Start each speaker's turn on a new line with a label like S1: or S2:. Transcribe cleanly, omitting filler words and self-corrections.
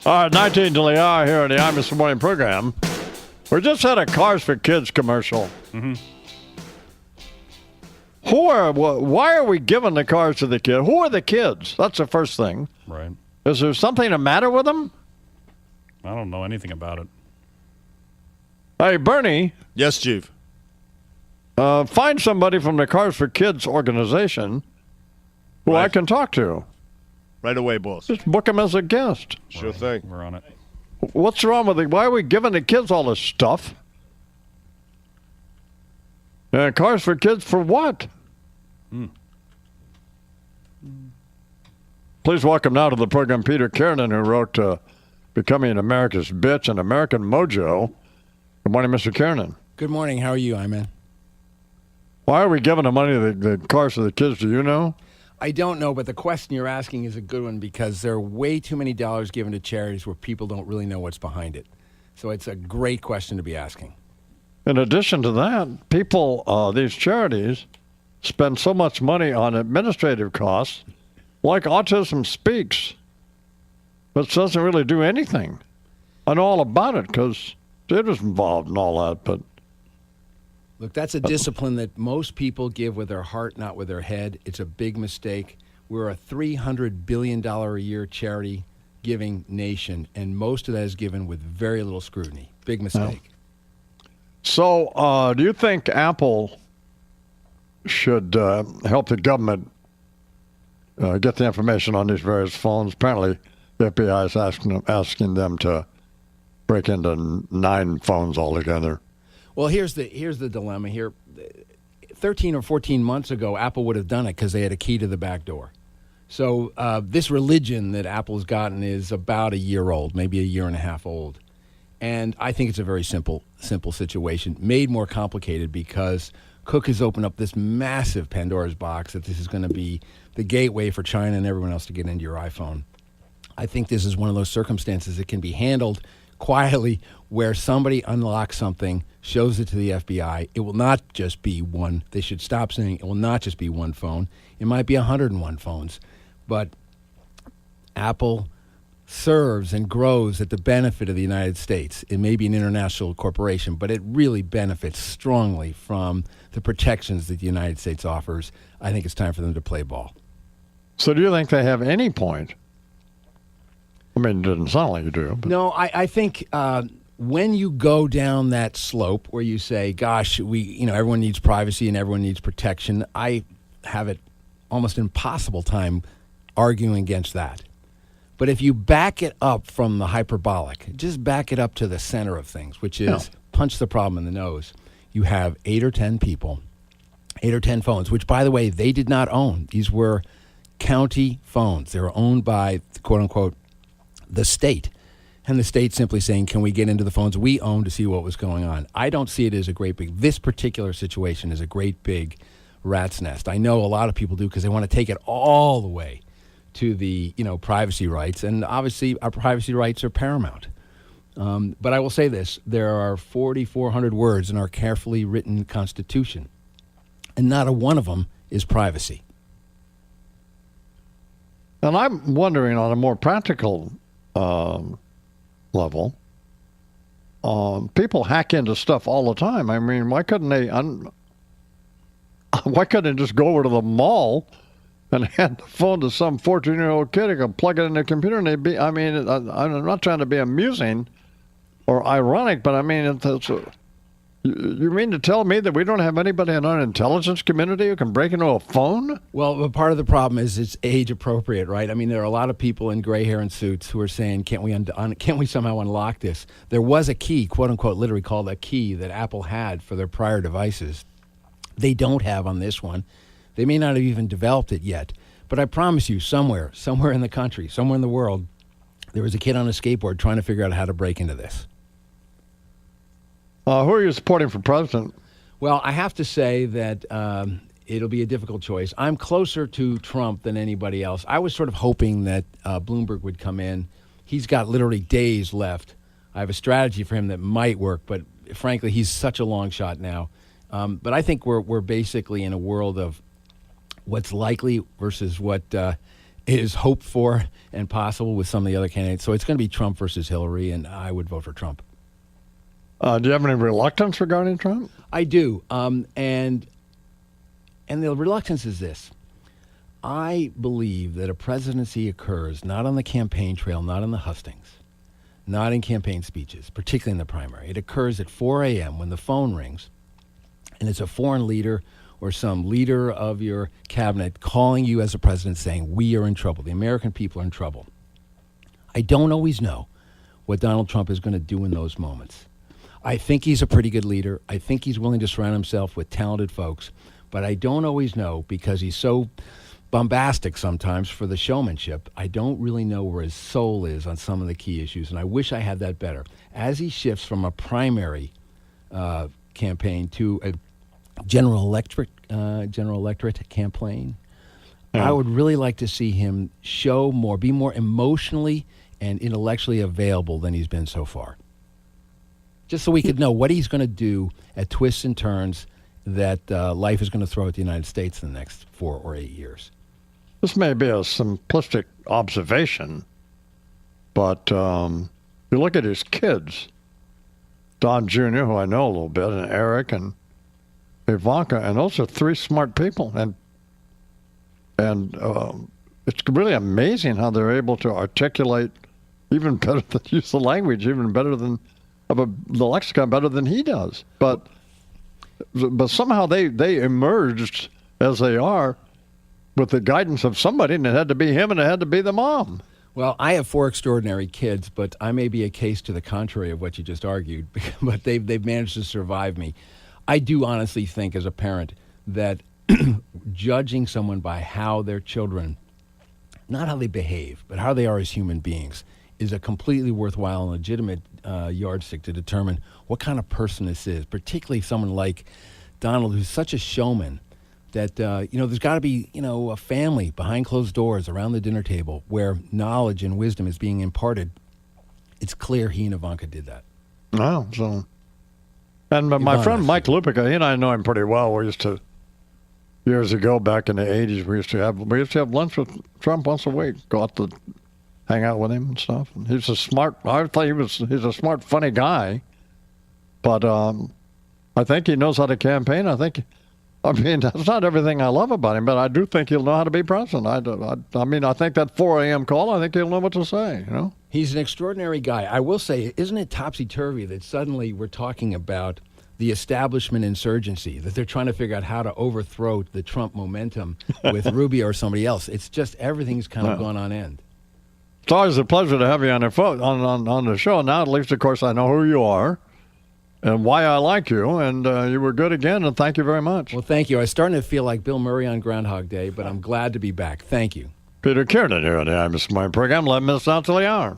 S1: All right, 19 till the hour here on the Imus Morning program. We just had a Cars for Kids commercial. Mm-hmm. Why are we giving the cars to the kids? Who are the kids? That's the first thing.
S2: Right.
S1: Is there something the matter with them?
S2: I don't know anything about it.
S1: Hey, Bernie.
S3: Yes, Chief.
S1: Find somebody from the Cars for Kids organization who I can talk to.
S3: Right away, boss.
S1: Just book him as a guest.
S3: Sure thing.
S2: We're on it.
S1: What's wrong with it? Why are we giving the kids all this stuff? Cars for Kids for what? Please welcome now to the program Peter Kiernan, who wrote Becoming America's Bitch and American Mojo. Good morning, Mr. Kiernan.
S4: Good morning. How are you, Iman?
S1: Why are we giving the money to the cars to the kids? Do you know?
S4: I don't know, but the question you're asking is a good one because there are way too many dollars given to charities where people don't really know what's behind it. So it's a great question to be asking.
S1: In addition to that, people, these charities, spend so much money on administrative costs, like Autism Speaks, but doesn't really do anything. I know all about it because it was involved in all that, but...
S4: Look, that's a discipline that most people give with their heart, not with their head. It's a big mistake. We're a $300 billion a year charity giving nation, and most of that is given with very little scrutiny. Big mistake.
S1: So, do you think Apple should help the government get the information on these various phones? Apparently, the FBI is asking them to break into 9 phones altogether.
S4: Well, here's the dilemma here. 13 or 14 months ago, Apple would have done it because they had a key to the back door. So this religion that Apple's gotten is about a year old, maybe a year and a half old. And I think it's a very simple situation, made more complicated because Cook has opened up this massive Pandora's box that this is going to be the gateway for China and everyone else to get into your iPhone. I think this is one of those circumstances that can be handled quietly where somebody unlocks something, shows it to the FBI. It will not just be one. They should stop saying it will not just be one phone. It might be 101 phones. But Apple serves and grows at the benefit of the United States. It may be an international corporation, but it really benefits strongly from the protections that the United States offers. I think it's time for them to play ball.
S1: So do you think they have any point? I mean, it doesn't sound like you do. But.
S4: No, I think when you go down that slope where you say, gosh, everyone needs privacy and everyone needs protection, I have it almost impossible time arguing against that. But if you back it up from the hyperbolic, just back it up to the center of things, which is punch the problem in the nose, you have 8 or 10 people, 8 or 10 phones, which, by the way, they did not own. These were county phones. They were owned by, quote unquote, the state, and the state simply saying, can we get into the phones we own to see what was going on? I don't see it as a great big, this particular situation is a great big rat's nest. I know a lot of people do because they want to take it all the way to the, privacy rights, and obviously our privacy rights are paramount. But I will say this, there are 4,400 words in our carefully written Constitution, and not a one of them is privacy.
S1: And I'm wondering on a more practical level, people hack into stuff all the time. I mean, why couldn't they just go over to the mall and hand the phone to some 14-year-old kid who can plug it in their computer and they'd be, I'm not trying to be amusing or ironic, but I mean, you mean to tell me that we don't have anybody in our intelligence community who can break into a phone?
S4: Well, part of the problem is it's age appropriate, right? I mean, there are a lot of people in gray hair and suits who are saying, can't we somehow unlock this? There was a key, quote unquote, literally called a key that Apple had for their prior devices. They don't have on this one. They may not have even developed it yet. But I promise you, somewhere in the country, somewhere in the world, there was a kid on a skateboard trying to figure out how to break into this.
S1: Who are you supporting for president?
S4: Well, I have to say that it'll be a difficult choice. I'm closer to Trump than anybody else. I was sort of hoping that Bloomberg would come in. He's got literally days left. I have a strategy for him that might work, but frankly, he's such a long shot now. But I think we're basically in a world of what's likely versus what is hoped for and possible with some of the other candidates. So it's going to be Trump versus Hillary, and I would vote for Trump.
S1: Do you have any reluctance regarding Trump?
S4: I do, and the reluctance is this. I believe that a presidency occurs not on the campaign trail, not on the hustings, not in campaign speeches, particularly in the primary. It occurs at 4 a.m. when the phone rings, and it's a foreign leader or some leader of your cabinet calling you as a president saying, we are in trouble. The American people are in trouble. I don't always know what Donald Trump is going to do in those moments. I think he's a pretty good leader. I think he's willing to surround himself with talented folks, but I don't always know because he's so bombastic sometimes for the showmanship. I don't really know where his soul is on some of the key issues, and I wish I had that better. As he shifts from a primary campaign to a general electorate campaign, I would really like to see him show more, be more emotionally and intellectually available than he's been so far. Just so we could know what he's going to do at twists and turns that life is going to throw at the United States in the next 4 or 8 years.
S1: This may be a simplistic observation, but you look at his kids, Don Jr., who I know a little bit, and Eric and Ivanka, and those are 3 smart people. And it's really amazing how they're able to articulate even better than use the language, even better than the lexicon, better than he does. But somehow they emerged as they are with the guidance of somebody, and it had to be him and it had to be the mom.
S4: Well, I have 4 extraordinary kids, but I may be a case to the contrary of what you just argued, but they've managed to survive me. I do honestly think as a parent that judging someone by how their children, not how they behave, but how they are as human beings, is a completely worthwhile and legitimate yardstick to determine what kind of person this is, particularly someone like Donald, who's such a showman that, there's got to be, a family behind closed doors around the dinner table where knowledge and wisdom is being imparted. It's clear he and Ivanka did that.
S1: Oh, so... And my friend Mike Lupica, he and I know him pretty well. We used to, years ago, back in the 80s, we used to have lunch with Trump once a week, go out to hang out with him and stuff. And he's a smart, I thought he's a smart, funny guy. But I think he knows how to campaign. I mean, that's not everything I love about him, but I do think he'll know how to be president. I mean, I think that 4 a.m. call, I think he'll know what to say,
S4: He's an extraordinary guy. I will say, isn't it topsy-turvy that suddenly we're talking about the establishment insurgency, that they're trying to figure out how to overthrow the Trump momentum with Rubio or somebody else? It's just everything's kind of gone on end.
S1: It's always a pleasure to have you on the show. Now, at least, of course, I know who you are and why I like you, and you were good again, and thank you very much.
S4: Well, thank you. I was starting to feel like Bill Murray on Groundhog Day, but I'm glad to be back. Thank you.
S1: Peter Kiernan here on the Imus Morning program, 11 minutes out till the hour.